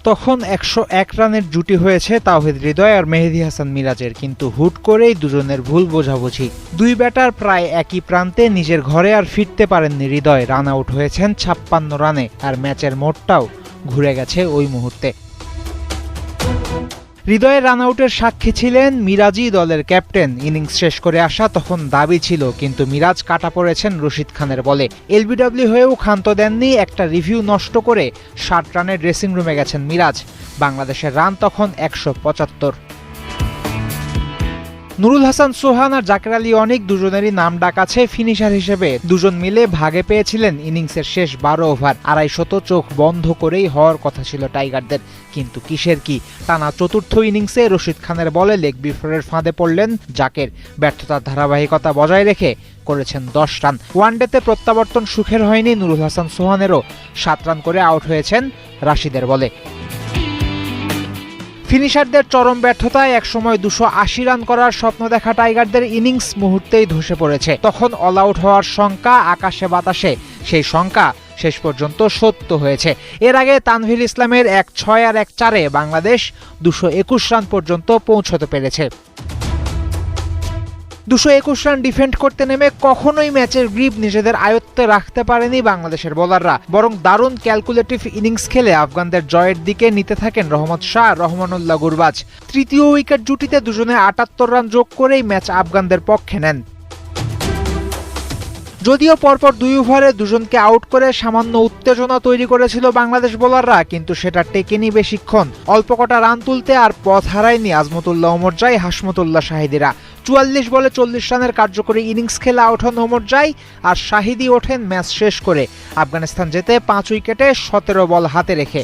তখন 101 রানের জুটি হয়েছে তাওহিদ হৃদয় আর মেহেদী হাসান মিরাজের, কিন্তু হুট করেই দুজনের ভুল বোঝাবুঝি। দুই ব্যাটার প্রায় একই প্রান্তে নিজের ঘরে আর ফিরতে পারেননি হৃদয়। রান আউট হয়েছেন 56 রানে, আর ম্যাচের মোড়টাও ঘুরে গেছে ওই মুহূর্তে। হৃদয়ের রান আউটের সাক্ষী ছিলেন মিরাজই দলের ক্যাপ্টেন। ইনিংস শেষ করে আসা তখন দাবি ছিল, কিন্তু মিরাজ কাটা পড়েছেন রশিদ খানের বলে। এলবিডব্লিউ হয়েও ক্ষান্ত দেননি, একটা রিভিউ নষ্ট করে 60 রানের ড্রেসিং রুমে গেছেন মিরাজ। বাংলাদেশের রান তখন 175। নুরুল হাসান সোহান আর জাকের আলী অনিক দুজনেরই নাম ডাক আছে ফিনিশার হিসেবে। দুজন মিলে ভাগে পেয়েছিলেন ইনিংসের শেষ 12 ওভার। 250 চোখ বন্ধ করেই হওয়ার কথা ছিল টাইগারদের, কিন্তু কিসের কি। টানা চতুর্থ ইনিংসে রশিদ খানের বলে লেগ বিফোরের ফাঁদে পড়লেন জাকের। ব্যর্থতার ধারাবাহিকতা বজায় রেখে করেছেন 10 রান। ওয়ানডেতে প্রত্যাবর্তন সুখের হয়নি নুরুল হাসান সোহানেরও। 7 রান করে আউট হয়েছেন রাশিদের বলে। ফিনিশারদের চরম ব্যর্থতায় একসময় 280 রান করার স্বপ্ন দেখা টাইগারদের ইনিংস মুহূর্তেই ধসে পড়েছে। তখন অল আউট হওয়ার শঙ্কা আকাশে বাতাসে, সেই শঙ্কা শেষ পর্যন্ত সত্য হয়েছে। এর আগে তানভীর ইসলামের 1-6 আর 1-4-এ বাংলাদেশ 221 রান পর্যন্ত পৌঁছতে পেরেছে। 221 রান ডিফেন্ড করতে নেমে কখনোই ম্যাচের গ্রিপ নিজেদের আয়ত্তে রাখতে পারেনি বাংলাদেশের বোলাররা, বরং দারুণ ক্যালকুলেটিভ ইনিংস খেলে আফগানদের জয়ের দিকে নিতে থাকেন রহমত শাহ, রহমানুল্লাহ গুরবাজ। তৃতীয় উইকেট জুটিতে দুজনে 78 রান যোগ করেই ম্যাচ আফগানদের পক্ষে নেন। যদিও পরপর 2 ওভারে দুজনকে আউট করে সামান্য উত্তেজনা তৈরি করেছিল বাংলাদেশ বোলাররা, কিন্তু সেটা টেকেনি বেশিক্ষণ। অল্প কটা রান তুলতে আর পথ হারায়নি আজমতুল্লাহ ওমরজাই, হাসমতুল্লাহ শাহিদিরা। 44 বলে 40 রানের কার্যকরী ইনিংস খেলে আউট হন ওমরজাই, আর শাহিদি ওঠেন ম্যাচ শেষ করে। আফগানিস্তান জেতে 5 উইকেটে 17 বল হাতে রেখে।